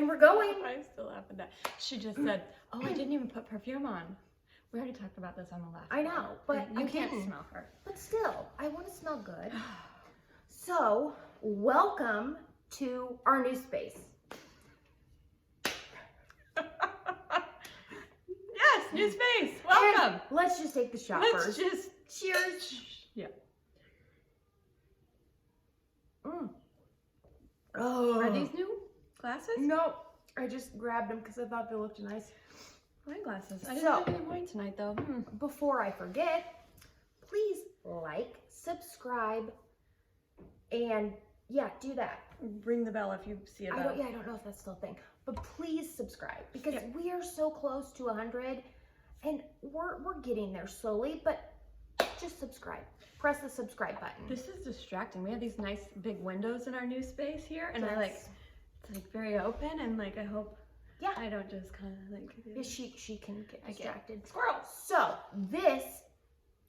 And we're going. I still laugh at that. She just said, "Oh, I didn't even put perfume on." We already talked about this on the last. I know, but you I can't didn't. smell her. But still, I want to smell good. So, welcome to our new space. Yes, new space. Welcome. And let's just take the shot Let's first. just Cheers. yeah. Oh. Are these new glasses? No, I just grabbed them because I thought they looked nice. Wine glasses. I didn't So- have any wine tonight though. Before I forget, please like, subscribe, and yeah, do that. Ring the bell if you see a bell. I don't know if that's still a thing, but please subscribe because Yep. we are so close to 100, and we're getting there slowly. But just subscribe. Press the subscribe button. This is distracting. We have these nice big windows in our new space here, and I Yes. it's like very open, and like I hope Yeah. I don't just kind of like. Yeah, she can get distracted. Squirrels. So this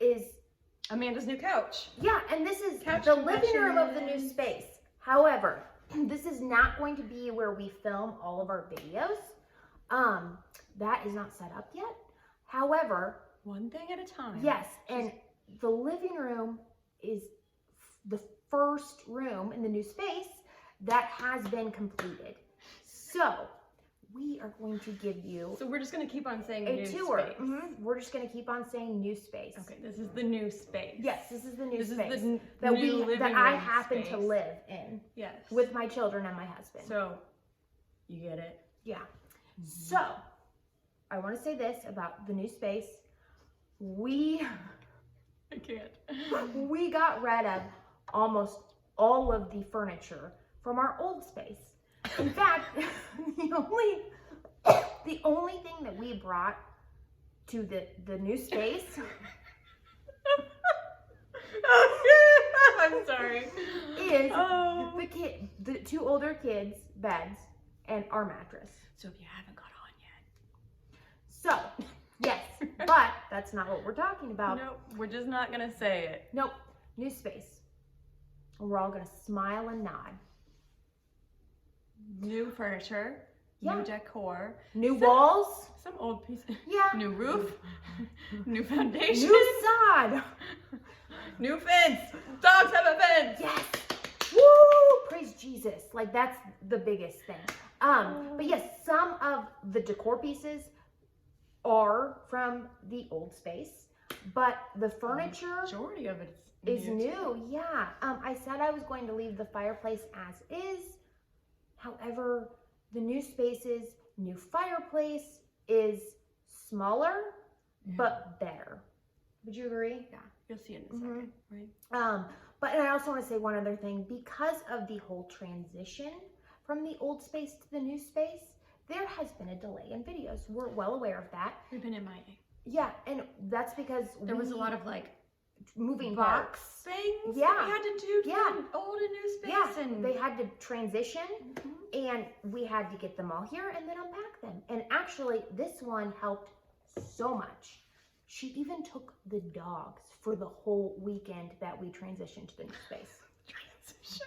is Amanda's new couch. yeah, and this is Couch the living room of the new confessions. space. However, this is not going to be where we film all of our videos. That is not set up yet. However, One thing at a time. yes, and the living room is the first room in the new space that has been completed. So we are going to give you So we're just gonna keep on saying a new tour. space. We're just going to keep on saying new space. Okay, this is the new space. Yes, this is the new This is space the that new living that I room happen to space. live in Yes. with my children and my husband. So, you get it. Yeah. So, I want to say this about the new space. We I can't. we got rid of almost all of the furniture from our old space. In fact, the only thing that we brought to the new space I'm sorry. is Oh. the two older kids' beds and our mattress. So if you haven't got on yet. So, yes, but that's not what we're talking about. Nope, we're just not gonna say it. Nope, new space. And we're all gonna smile and nod. New furniture, Yeah. new decor, New walls. some old pieces, Yeah. new roof, new foundation, New sod. new fence. Dogs have a fence. Yes. Woo! Praise Jesus. Like that's the biggest thing. But yes, some of the decor pieces are from the old space, but the furniture Majority of it is new. Yeah. I said I was going to leave the fireplace as is. However, the new space's new fireplace is smaller, but better. Would you agree? Yeah, you'll see it in a second, right? But and I also want to say one other thing. Because of the whole transition from the old space to the new space, there has been a delay in videos. We're well aware of that. We've been MIA. Yeah, and that's because There was a lot of like moving box parts. things Yeah. that we had to do to Yeah. the old and new space. Yeah, and they had to transition, Mhm. and we had to get them all here and then unpack them. And actually, this one helped so much. She even took the dogs for the whole weekend that we transitioned to the new space. Transition.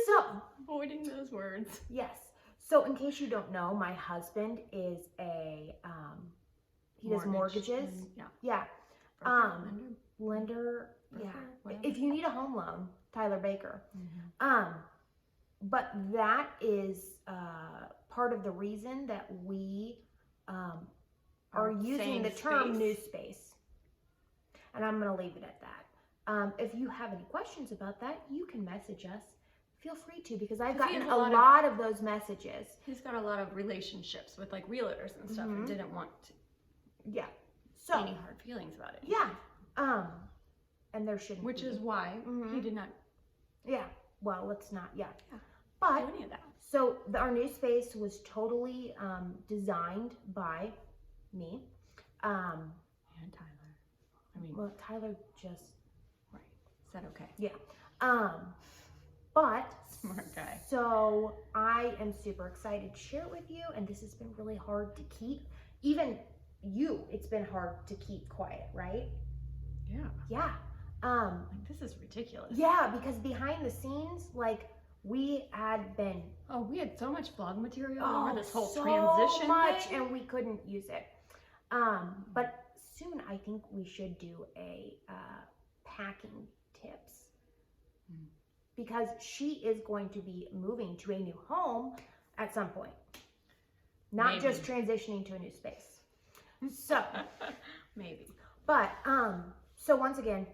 So, Avoiding those words. yes. So, in case you don't know, my husband is a he does Mortgage mortgages. and- yeah. Yeah. Broker, lender, Lender. broker, Yeah. whatever. If you need a home loan, Tyler Baker. Mhm. But that is part of the reason that we are using saying the term space. new space. And I'm going to leave it at that. If you have any questions about that, you can message us. Feel free to, because I've 'Cause he gotten has a a lot lot of those messages. He's got a lot of relationships with like realtors and stuff, Mhm. and didn't want to Yeah. So, any hard feelings about it. yeah. And there shouldn't Which be. is why Mhm. he did not Yeah. Well, let's not. Yeah. Yeah. But do any of that. so our new space was totally designed by me. And Tyler. I mean, Well, Tyler just right. Said okay. but Smart guy. So I am super excited to share it with you, and this has been really hard to keep. Even you, it's been hard to keep quiet, right? Yeah. Yeah. Like, this is ridiculous. Yeah, because behind the scenes, like, We had been We had so much vlog material over this whole so transition much, thing. and we couldn't use it. But soon I think we should do a packing tips because she is going to be moving to a new home at some point, not Maybe. just transitioning to a new space. So maybe. But so once again,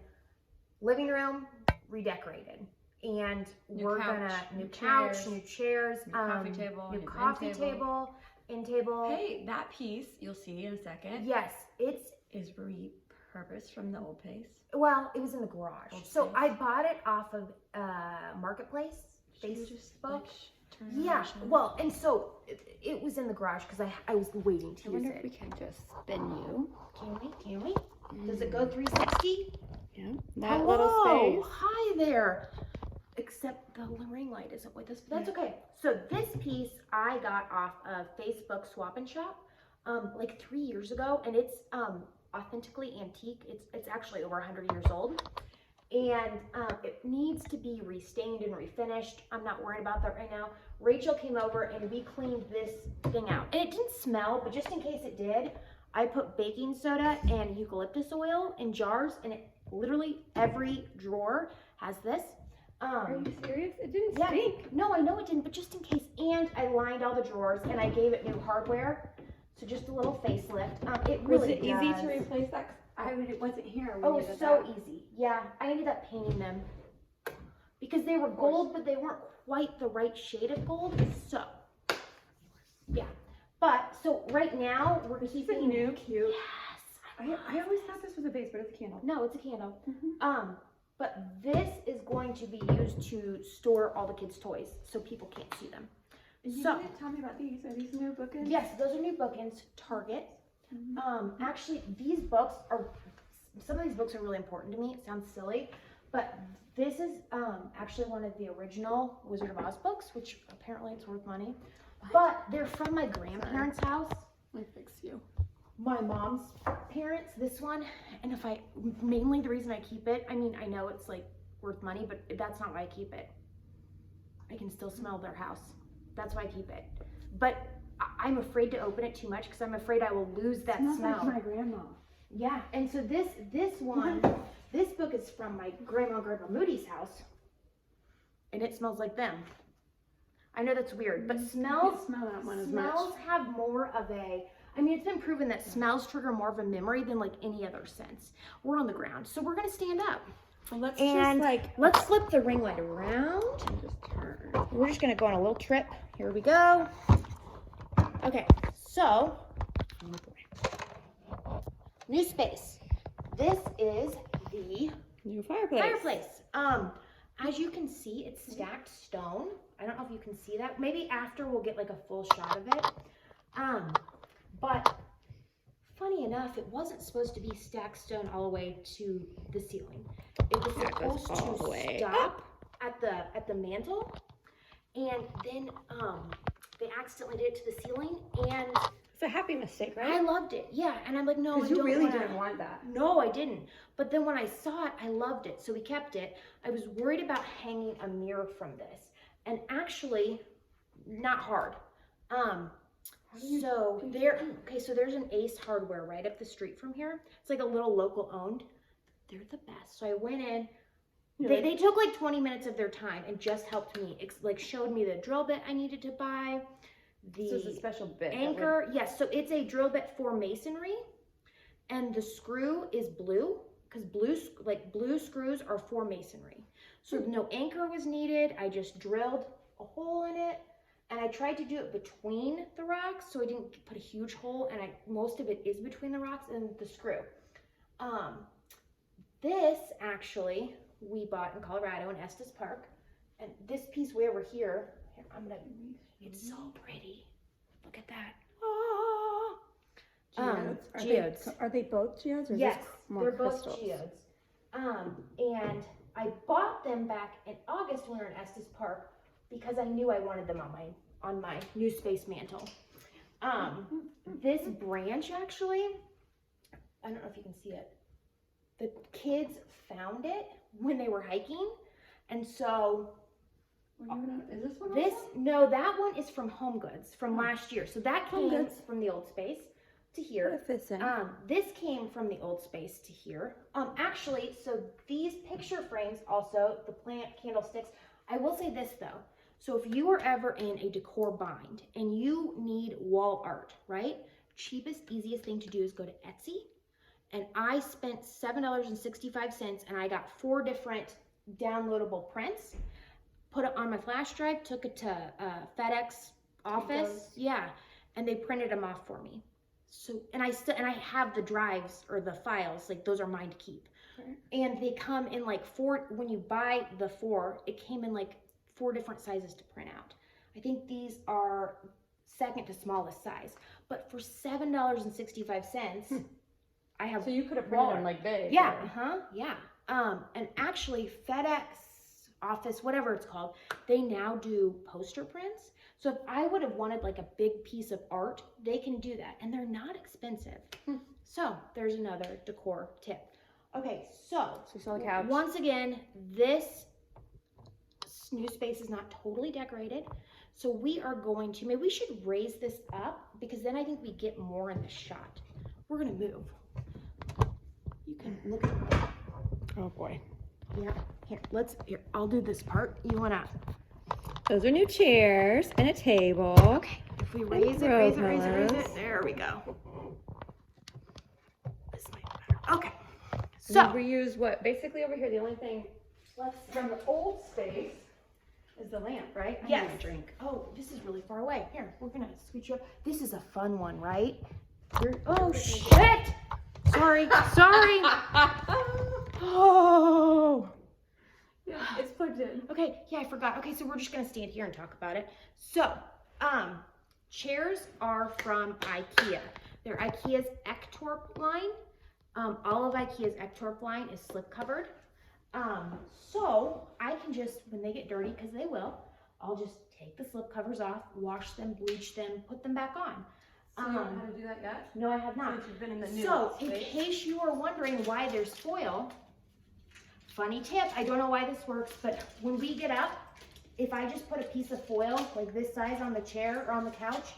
living room redecorated, and we're gonna new couch, new chairs, new coffee table, new new coffee end table. end table. Hey, that piece you'll see in a second. Yes, it's is repurposed from the old place. well, it was in the garage. Old So space. I bought it off of Marketplace, Facebook. Yeah, around? well, and so it was in the garage because I was waiting to I use wonder if it. we can just spin you. Can we? Does it go 360? Yeah, Hello. Hi there. Except the ring light isn't with us, but that's okay. So this piece I got off of Facebook Swap and Shop like 3 years ago, and it's authentically antique. It's actually over 100 years old, and it needs to be restained and refinished. I'm not worried about that right now. Rachel came over and we cleaned this thing out, and it didn't smell, but just in case it did, I put baking soda and eucalyptus oil in jars, and it literally every drawer has this. Are you serious? It didn't Yeah. stink. No, I know it didn't, but just in case. And I lined all the drawers, and I gave it new hardware, so just a little facelift. It really Was it easy does. to replace that? 'Cause it wasn't here. When Oh, you it's did so that. easy. Yeah, I ended up painting them because they were gold, but they weren't quite the right shade of gold. So, yeah. But so right now we're This is keeping a new cute. Yes. I always thought this was a vase, but it's a candle. No, it's a candle. Mm-hmm. But this is going to be used to store all the kids' toys, so people can't see them. You So- didn't tell me about these. Are these new bookends? Yes, those are new bookends. Target. Mm-hmm. Actually, these books are. Some of these books are really important to me. It sounds silly, but this is actually one of the original Wizard of Oz books, which apparently it's worth money. But they're from my grandparents' house. Let me fix you. My mom's parents, this one, and mainly the reason I keep it, I mean, I know it's like worth money, but that's not why I keep it. I can still smell their house. That's why I keep it. But I'm afraid to open it too much because I'm afraid I will lose that smell. Like my grandma. Yeah, and so this one, this book is from my grandma and grandpa Moody's house, and it smells like them. I know that's weird, but I smells can't smell that one as much. smells have more of a, I mean, it's been proven that smells trigger more of a memory than like any other sense. We're on the ground, so we're gonna stand up. Well, let's And just let's flip the ring light around. just turn. We're just gonna go on a little trip. Here we go. Okay, so, new space. This is the New fireplace. fireplace. As you can see, it's stacked stone. I don't know if you can see that. Maybe after we'll get like a full shot of it. But funny enough, it wasn't supposed to be stacked stone all the way to the ceiling. It was supposed all to the way stop at the mantle, and then they accidentally did it to the ceiling, and It's a happy mistake, I right? loved it. Yeah, and I'm like, no, I Because you don't really wanna- didn't want that. No, I didn't. But then when I saw it, I loved it. So we kept it. I was worried about hanging a mirror from this. And actually, not hard. So there's an Ace Hardware right up the street from here. It's like a little local owned. They're the best. So I went in. They took like 20 minutes of their time and just helped me. Showed me the drill bit I needed to buy. This is a special bit. Anchor, yes, so it's a drill bit for masonry, and the screw is blue, because blue screws are for masonry. So no anchor was needed. I just drilled a hole in it, and I tried to do it between the rocks, so I didn't put a huge hole, and most of it is between the rocks and the screw. This actually we bought in Colorado in Estes Park, and this piece way over here, it's so pretty. Look at that. Geodes. Are they both geodes? Or Yes, just more they're both crystals? geodes. And I bought them back in August when we were in Estes Park because I knew I wanted them on my new space mantle. This branch actually, I don't know if you can see it. The kids found it when they were hiking, and so Is this one? This, no, that one is from Home Goods from last year. So that Home came Goods. from the old space to here. What fits in? This came from the old space to here. Actually, so these picture frames also, the plant candlesticks, I will say this though. So if you are ever in a decor bind and you need wall art, right? Cheapest, easiest thing to do is go to Etsy. And I spent $7.65 and I got 4 different downloadable prints. Put it on my flash drive, took it to FedEx office, yeah, and they printed them off for me. So, and I have the drives or the files, like those are mine to keep. Okay. And they come in like 4, when you buy the 4, it came in like 4 different sizes to print out. I think these are second to smallest size, but for $7.65, I have. So you could have printed them like big. Yeah, yeah. And actually FedEx office, whatever it's called, they now do poster prints. So if I would have wanted like a big piece of art, they can do that and they're not expensive. So there's another decor tip. Okay, so we saw the couch. Once again, this new space is not totally decorated. So we are going to, maybe we should raise this up because then I think we get more in the shot. We're gonna move. You can look at that. Oh boy. Yeah, here, I'll do this part. You wanna? Those are new chairs and a table. Okay, if we raise it, there we go. This might be better. Okay, so we reuse what? Basically over here, the only thing from the old space is the lamp, right? Yes. I need a drink. Oh, this is really far away. Here, we're gonna scooch you up. This is a fun one, right? Oh shit! Sorry. Oh. Yeah, it's plugged in. Okay, yeah, I forgot. Okay, so we're just gonna stand here and talk about it. So, chairs are from IKEA. They're IKEA's Ektorp line. All of IKEA's Ektorp line is slip covered. So I can just, when they get dirty, because they will, I'll just take the slip covers off, wash them, bleach them, put them back on. So you don't know how to do that yet? No, I have not. Since you've been in the new So, in space. case you are wondering why there's foil, funny tip, I don't know why this works, but when we get up, if I just put a piece of foil like this size on the chair or on the couch,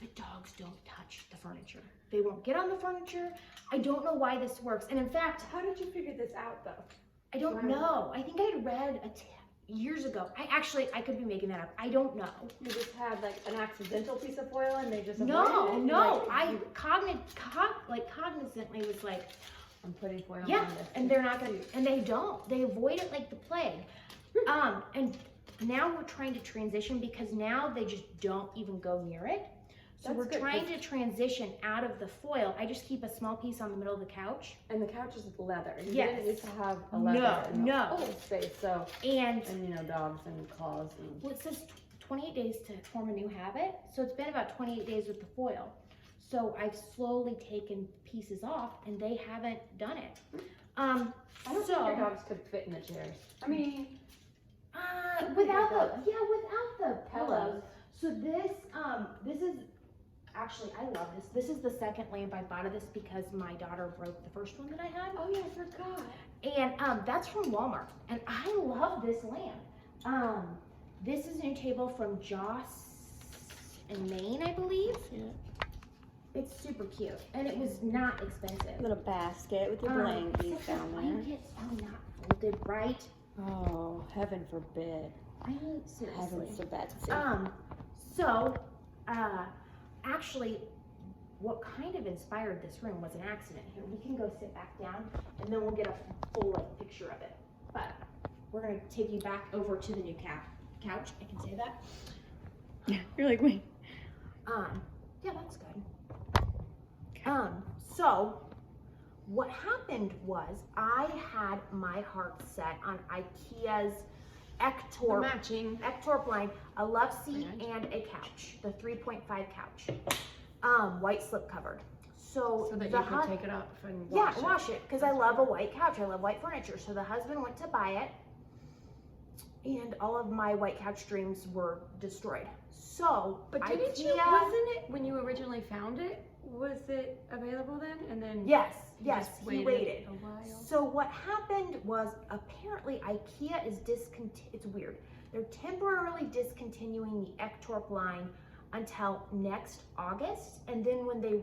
the dogs don't touch the furniture. They won't get on the furniture. I don't know why this works. And in fact, How did you figure this out though? I don't know. I think I had read a tip years ago. I could be making that up. I don't know. You just had like an accidental piece of foil and they just No, avoided it? no. Like, I cognizantly was like, I'm putting foil yeah, on this. and they're not gonna, and they don't. They avoid it like the plague. And now we're trying to transition because now they just don't even go near it. So That's we're good, trying to transition out of the foil. I just keep a small piece on the middle of the couch. And the couch is leather. You Yes. didn't used to have a leather in the No. old space, so And you know, dogs and claws and well, it says 28 days to form a new habit. So it's been about 28 days with the foil. So I've slowly taken pieces off and they haven't done it. I don't think your dogs could fit in the chairs. I mean, without the pillows. So this is, actually, I love this. This is the second lamp I bought of this because my daughter broke the first one that I had. oh yeah, I forgot. And that's from Walmart. And I love this lamp. This is a new table from Joss in Maine, I believe. Yeah. It's super cute. And it was not expensive. Little basket with your blankies except the down there. blankets are not folded right. Oh, heaven forbid. I mean, seriously. Heaven forbid. Actually, what kind of inspired this room was an accident. Here, we can go sit back down and then we'll get a full like picture of it. But we're gonna take you back over to the new couch. I can say that. Yeah, you're like, wait. Yeah, that's good. So what happened was I had my heart set on IKEA's Ektorp line, a love seat and a couch, the 3.5 couch, white slip covered. So that you can take it up and wash it because I love a white couch. I love white furniture. So the husband went to buy it, and all of my white couch dreams were destroyed. So, but wasn't it when you originally found it? Was it available then? And then yes, he waited a while. So what happened was apparently IKEA is it's weird. They're temporarily discontinuing the Ektorp line until next August, and then when they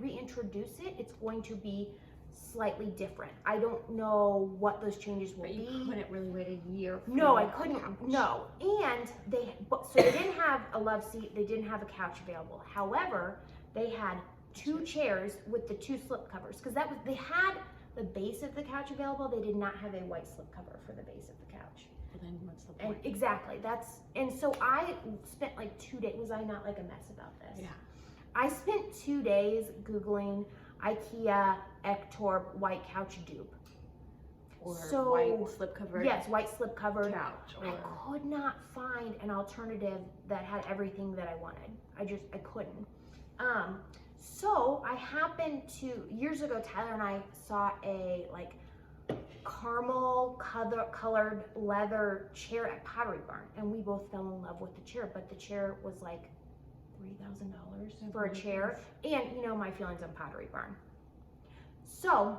reintroduce it, it's going to be slightly different. I don't know what those changes will But you be. couldn't really wait a year. For No, I a couldn't. couch. No, and so they didn't have a love seat. They didn't have a couch available. However, they had 2 chairs with the 2 slip covers, because they had the base of the couch available. They did not have a white slip cover for the base of the couch. Well, then what's the And point? exactly, and so I spent like 2 days. Was I not like a mess about this? Yeah. I spent 2 days Googling IKEA Ektorp white couch dupe. Or So, white slipcover. Yes, white slip covered Couch. Or I could not find an alternative that had everything that I wanted. I couldn't. So I happened to, years ago, Tyler and I saw a like caramel colored leather chair at Pottery Barn, and we both fell in love with the chair, but the chair was like $3,000 for a chair, and you know my feelings on Pottery Barn. So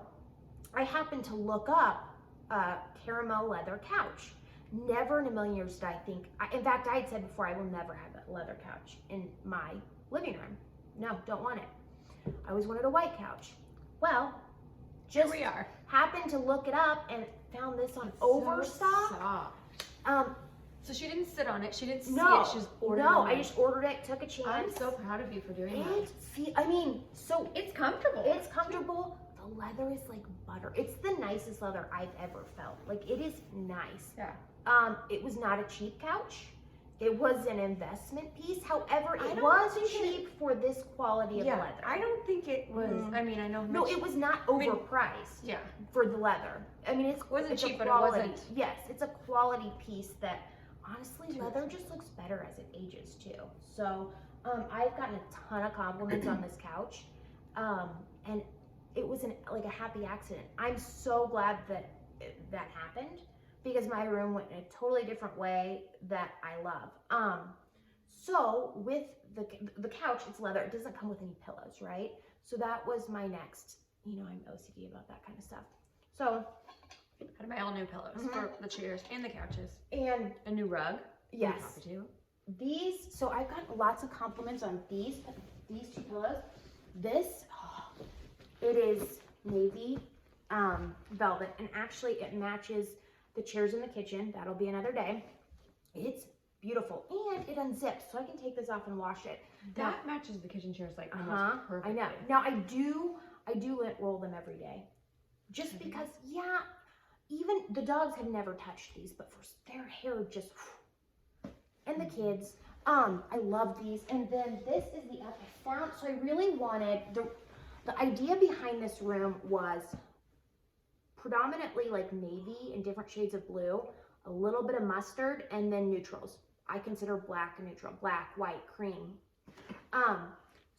I happened to look up a caramel leather couch. Never in a million years did I think, in fact, I had said before, I will never have a leather couch in my living room. No, don't want it. I always wanted a white couch. Well, just here we are. happened to look it up and found this on Overstock. So soft. So she didn't sit on it. She didn't see it. She just ordered it. I just ordered it, took a chance. I'm so proud of you for doing that. It's comfortable. It's comfortable. The leather is like butter. It's the nicest leather I've ever felt. Like, it is nice. Yeah. It was not a cheap couch. It was an investment piece. However, I it don't was think cheap for this quality of leather. I don't think it was. I mean, I know. No, it was not overpriced. Yeah. For the leather. I mean, it wasn't cheap, but it quality, wasn't. Yes, it's a quality piece that honestly, leather just looks better as it ages too. So, I've gotten a ton of compliments on this couch, and it was like a happy accident. I'm so glad that that happened, because my room went in a totally different way that I love. So with the couch, it's leather. It doesn't come with any pillows, right? So that was my next. You know, I'm OCD about that kind of stuff. So I had my all new pillows for the chairs and the couches, and a new rug. yes, Coffee table. these. So I've gotten lots of compliments on these 2 pillows. This, it is navy velvet, and actually it matches the chairs in the kitchen. That'll be another day. It's beautiful, and it unzips, so I can take this off and wash it. That matches the kitchen chairs like almost perfectly. I know. Now I do lint roll them every day, just because. Yeah, even the dogs have never touched these, but for their hair just, and the kids. I love these, and then this is the app I found. So I really wanted the idea behind this room was predominantly like navy and different shades of blue, a little bit of mustard, and then neutrals. I consider black a neutral, black, white, cream.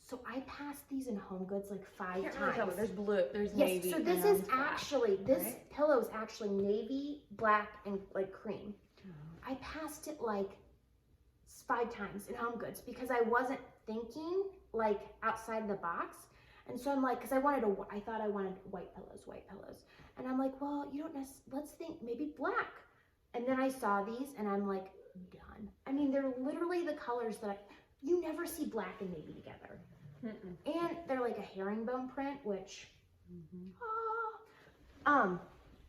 So I passed these in Home Goods like 5 times. There's blue, there's Yes, navy. so this and is black, actually, this right? pillow is actually navy, black, and like cream. I passed it like 5 times in Home Goods because I wasn't thinking like outside the box. And so I'm like, because I thought I wanted white pillows. And I'm like, well, you don't let's think maybe black. And then I saw these and I'm like, done. I mean, they're literally the colors that you never see black and navy together. And they're like a herringbone print, which, and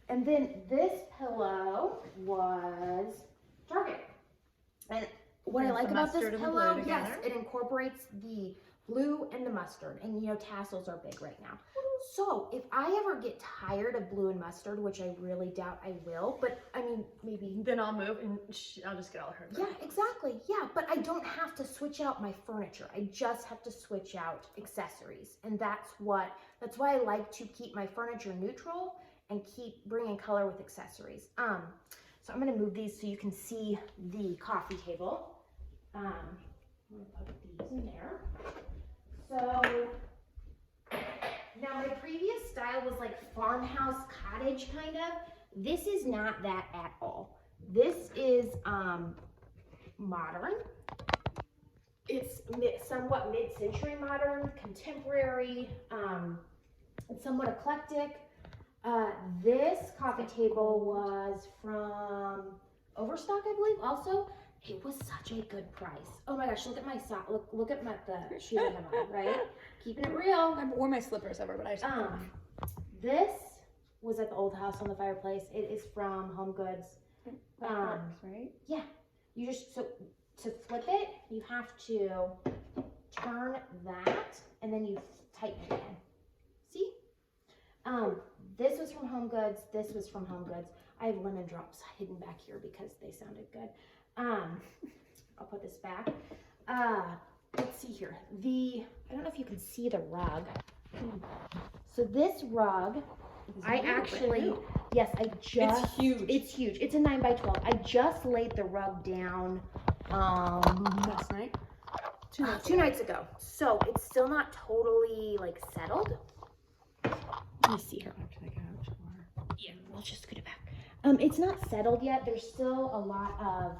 then this pillow was Target. And what I like about this pillow, yes, it incorporates the blue and the mustard, and you know, tassels are big right now. So if I ever get tired of blue and mustard, which I really doubt I will, but I mean, maybe. Then I'll move and I'll just get all her. Yeah, exactly. Yeah, but I don't have to switch out my furniture. I just have to switch out accessories. And that's why I like to keep my furniture neutral and keep bringing color with accessories. So I'm going to move these so you can see the coffee table. I'm going to put these in there. So now my previous style was like farmhouse cottage kind of. This is not that at all. This is modern. It's somewhat mid-century modern, contemporary, it's somewhat eclectic. This coffee table was from Overstock, I believe. Also, it was such a good price. Oh my gosh, look at my sock. Look at the shoes I have on, right? Keeping it real. I wore my slippers ever, but I took them. This was at the old house on the fireplace. It is from Home Goods. That works, right? Yeah. You just, so to flip it, you have to turn that and then you tighten it again. See? This was from Home Goods. This was from Home Goods. I have lemon drops hidden back here because they sounded good. I'll put this back. Let's see here. I don't know if you can see the rug. So this rug, yes, It's huge. It's huge. It's a 9 by 12. I just laid the rug down, Last night? 2 nights ago. So it's still not totally like settled. Let me see here. Yeah, we'll just scoot it back. It's not settled yet. There's still a lot of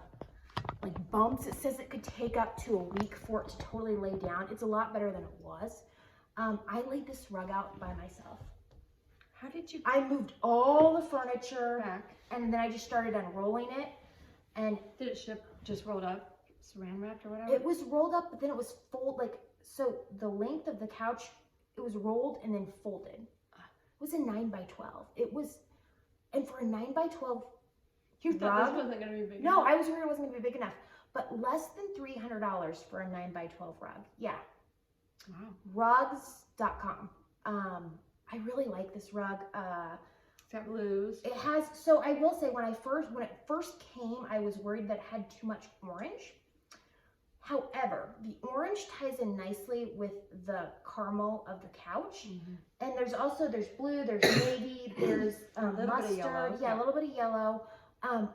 like bumps. It says it could take up to a week for it to totally lay down. It's a lot better than it was. I laid this rug out by myself. How did you? I moved all the furniture back, and then I just started unrolling it. And did it ship just rolled up, saran wrapped or whatever? It was rolled up, but then it was so the length of the couch, it was rolled and then folded. It was a 9 by 12. It was, and for a 9 by 12 you rug, thought this wasn't gonna be big no, enough? I was worried it wasn't gonna be big enough. But less than $300 for a 9 by 12 rug. Yeah. Wow. Rugs.com. I really like this rug. It's got blues. It has, so I will say when it first came, I was worried that it had too much orange. However, the orange ties in nicely with the caramel of the couch. And there's blue, there's navy, there's mustard. Yellow. Yeah, a little bit of yellow. I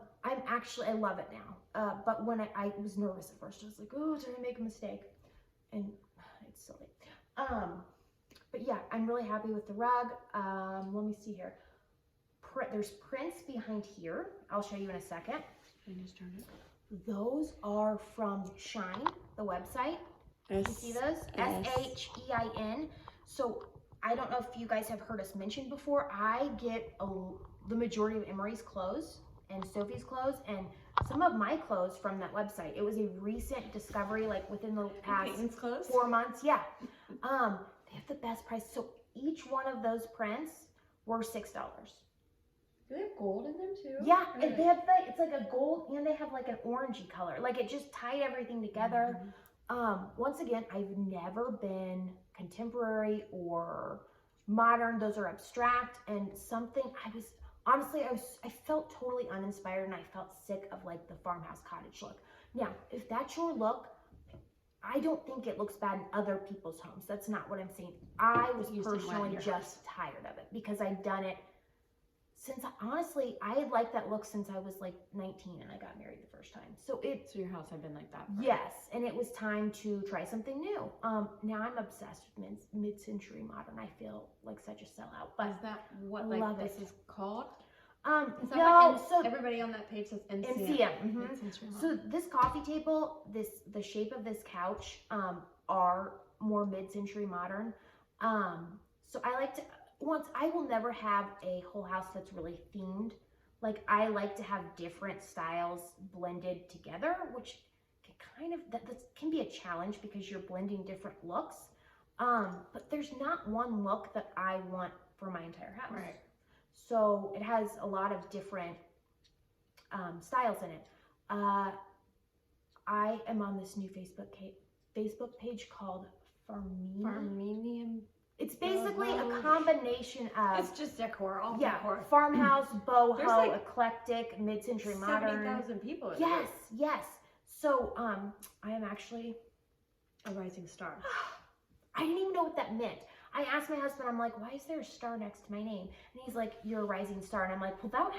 love it now. But when I was nervous at first, I was like, oh, did I make a mistake? And it's silly. But yeah, I'm really happy with the rug. Let me see here. There's prints behind here. I'll show you in a second. I just turned it. Those are from Shine, the website. You see those? SHEIN. So I don't know if you guys have heard us mention before. I get the majority of Emery's clothes and Sophie's clothes and some of my clothes from that website. It was a recent discovery, like within the past 4 months. Yeah. They have the best price. So each one of those prints were $6. Do they have gold in them too? Yeah, and they have it's like a gold and they have like an orangey color. Like it just tied everything together. Once again, I've never been contemporary or modern. Those are abstract and something I felt totally uninspired and I felt sick of like the farmhouse cottage look. Now, if that's your look, I don't think it looks bad in other people's homes. That's not what I'm saying. I was personally just tired of it because I'd done it since, honestly, I had liked that look since I was like 19 and I got married the first time. So your house had been like that? Yes, and it was time to try something new. Now I'm obsessed with mid-century modern. I feel like such a sellout. But is that what this is called? No, so everybody on that page says MCM. So this coffee table, the shape of this couch are more mid-century modern. So I like to, I will never have a whole house that's really themed. Like I like to have different styles blended together, which can that can be a challenge because you're blending different looks. But there's not one look that I want for my entire house. Right. So it has a lot of different styles in it. I am on this new Facebook page called Farminium. It's basically a combination of... It's just decor, all decor. Farmhouse, boho, like eclectic, mid-century modern. 70,000 people. Yes, yes. So I am actually... a rising star. I didn't even know what that meant. I asked my husband, I'm like, why is there a star next to my name? And he's like, you're a rising star. And I'm like, well,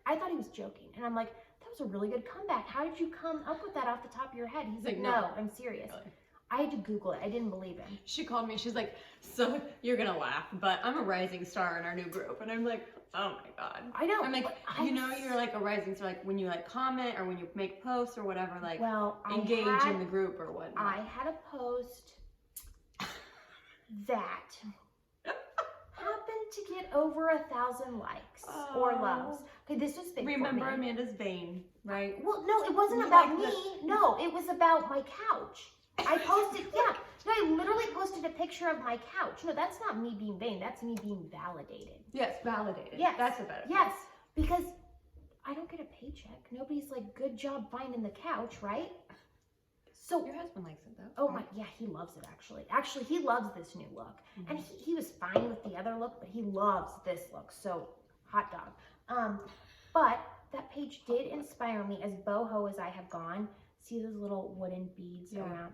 I thought he was joking. And I'm like, that was a really good comeback. How did you come up with that off the top of your head? He's like, no, I'm serious. Really? I had to Google it. I didn't believe him. She called me. She's like, so you're going to laugh, but I'm a rising star in our new group. And I'm like, oh my God. I know. I'm like, you're like a rising star, like when you like comment or when you make posts or whatever, like engage in the group or whatnot. I had a post that happened to get over 1,000 likes or loves. Okay, this was big Remember for me. Amanda's vein, right? Well, no, it wasn't You about like me. the- No, it was about my couch. I posted, yeah. No, I literally posted a picture of my couch. No, that's not me being vain. That's me being validated. Yes, validated. Yes. That's a better. Yes, because I don't get a paycheck. Nobody's like, good job finding the couch, right? So Your husband likes it though. oh my, yeah, he loves it actually. Actually, he loves this new look. Mm-hmm. And he was fine with the other look, but he loves this look. So, hot dog. But that page did inspire me as boho as I have gone. See those little wooden beads around?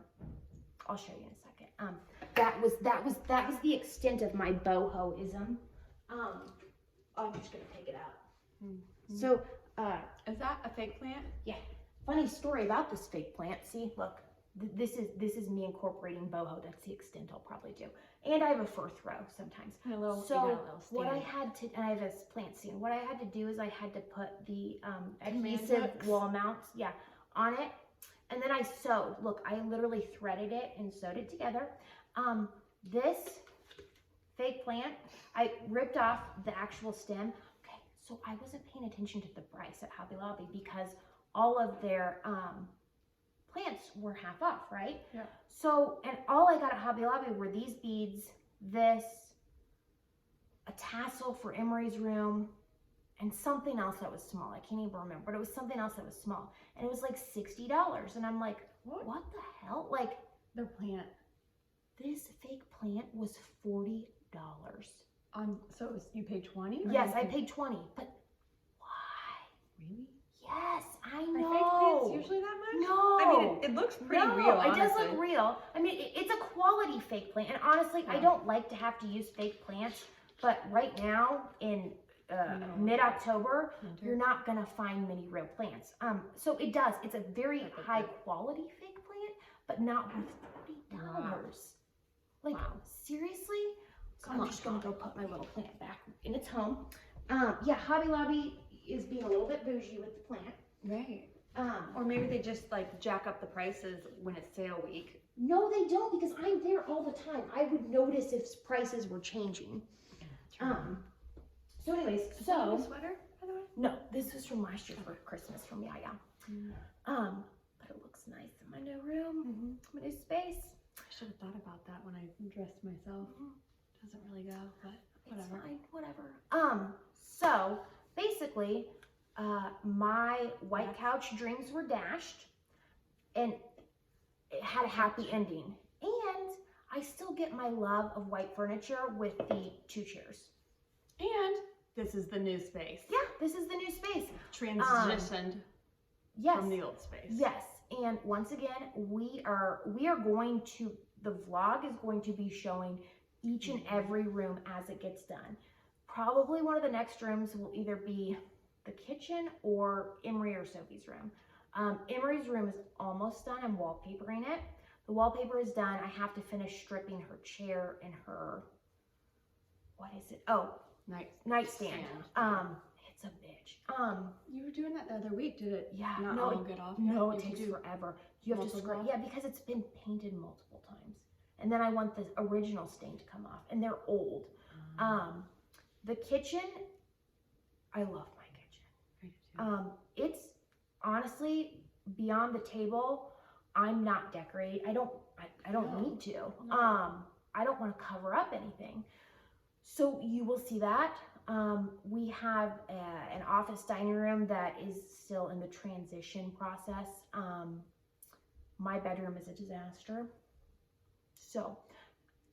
I'll show you in a second. That was the extent of my bohoism. I'm just gonna take it out. Mm-hmm. So, is that a fake plant? yeah. Funny story about this fake plant. See, look, this is me incorporating boho. That's the extent I'll probably do. And I have a fir throw sometimes. And a little, So what I had to, and I have a plant stand. What I had to do is I had to put the adhesive wall mounts, on it. And then I sewed. Look, I literally threaded it and sewed it together. This fake plant, I ripped off the actual stem. Okay, so I wasn't paying attention to the price at Hobby Lobby because all of their plants were half off, right? Yeah. So, and all I got at Hobby Lobby were these beads, this, a tassel for Emery's room, and something else that was small. I can't even remember, but it was something else that was small. And it was like $60. And I'm like, what the hell? Like, their plant. this fake plant was $40. So it was, you paid 20? Yes, I paid 20, but why? Really? Yes, I Are know. fake plants usually that much? No. I mean, it looks pretty real, honestly. It does look real. I mean, it's a quality fake plant. And honestly, I don't like to have to use fake plants. But right now, in mid-October, you're not going to find many real plants. So it does. It's a very high-quality fake plant, but not worth $40. Wow. Like, seriously? So I'm just going to go put my little plant back in its home. Yeah, Hobby Lobby is being a little bit bougie with the plant. Right. Or maybe they just like jack up the prices when it's sale week. No, they don't, because I'm there all the time. I would notice if prices were changing. So anyways, Is that a sweater, by the way? no, this was from last year for Christmas from Yaya. But it looks nice in my new room, my new space. I should have thought about that when I dressed myself. Doesn't really go, but whatever. It's fine, whatever. So basically, my white couch dreams were dashed, and it had a happy ending. And I still get my love of white furniture with the 2 chairs. And this is the new space. Yeah, this is the new space. Transitioned from the old space. Yes, and once again, we are going to, the vlog is going to be showing each and every room as it gets done. Probably one of the next rooms will either be the kitchen or Emery or Sophie's room. Emery's room is almost done. I'm wallpapering it. The wallpaper is done. I have to finish stripping her chair and her, what is it? Oh, nightstand. It's a bitch. You were doing that the other week, did it? Yeah. Not no, all get off. No, it takes forever. You have to scrub. Yeah, because it's been painted multiple times. And then I want the original stain to come off, and they're old. The kitchen, I love my kitchen. It's honestly beyond the table. I'm not decorating. I don't need to. No. I don't want to cover up anything. So you will see that. We have an office dining room that is still in the transition process. My bedroom is a disaster. So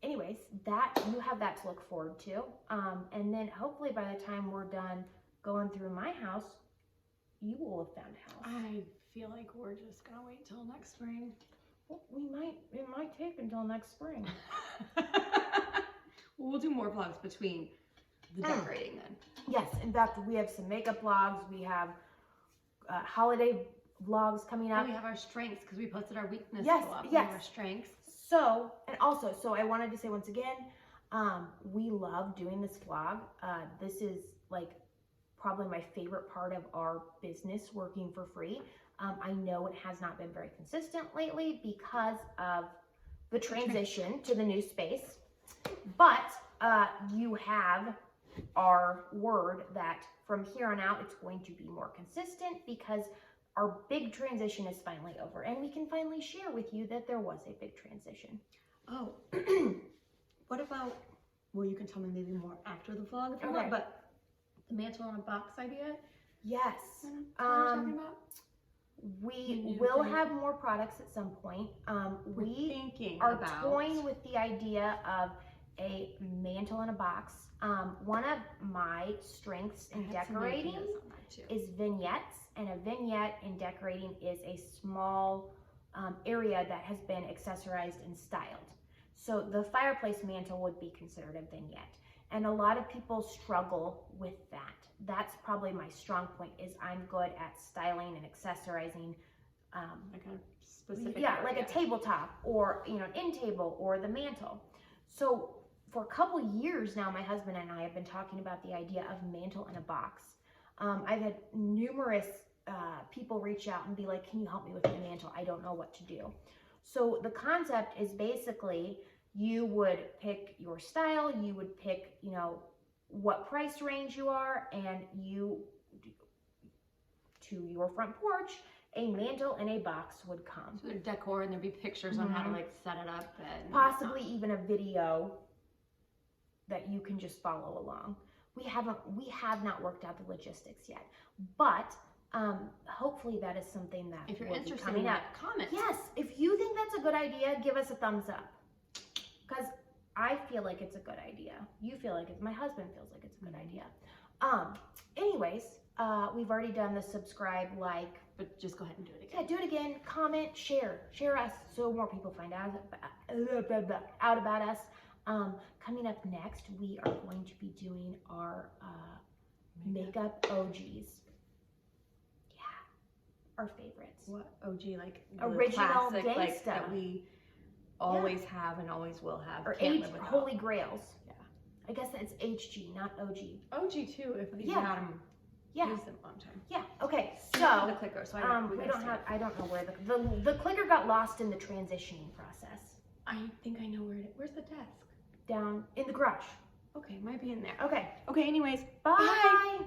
anyways, you have that to look forward to. And then hopefully by the time we're done going through my house, you will have found a house. I feel like we're just gonna wait till next spring. Well, it might take until next spring. We'll do more vlogs between the decorating then. Yes, in fact, we have some makeup vlogs. We have holiday vlogs coming up. And we have our strengths because we posted our weakness Yes, go up. yes. We have our strengths. So I wanted to say once again, we love doing this vlog. This is like probably my favorite part of our business, working for free. I know it has not been very consistent lately because of the transition to the new space, but you have our word that from here on out it's going to be more consistent because our big transition is finally over, and we can finally share with you that there was a big transition. Oh, what about, well, you can tell me maybe more after the vlog if you want, but the mantle in a box idea? Yes. What are we talking about? We will have more products at some point. We are toying with the idea of a mantle in a box. One of my strengths in decorating is vignettes, and a vignette in decorating is a small area that has been accessorized and styled. So the fireplace mantle would be considered a vignette, and a lot of people struggle with that. That's probably my strong point, is I'm good at styling and accessorizing like a specific like a tabletop, or an end table, or the mantle. So for a couple years now, my husband and I have been talking about the idea of mantle in a box. I've had numerous people reach out and be like, can you help me with my mantle? I don't know what to do. So the concept is basically you would pick your style, you would pick, what price range you are, and you, to your front porch, a mantle in a box would come. So there's decor, and there'd be pictures on how to set it up, and possibly even a video that you can just follow along. We have not worked out the logistics yet, but hopefully that is something that if you're will interested be coming in up. that, comment. Yes, if you think that's a good idea, give us a thumbs up, because I feel like it's a good idea. You feel like my husband feels like it's a good idea. Anyways, we've already done the subscribe, like, but just go ahead and do it again. Yeah, do it again. Comment, share us, so more people find out about us. Coming up next, we are going to be doing our makeup OGs. Yeah, our favorites. What OG, like original classic, gangsta, like that we always have and always will have, or holy grails. Yeah, I guess that's HG, not OG. OG too, if you had them. Use them a long time. Yeah. Okay. So the clicker. So I don't know where the clicker got lost in the transitioning process. I think I know where it is. Where's the desk? Down in the garage. Okay, might be in there. Okay. Okay. Anyways, bye.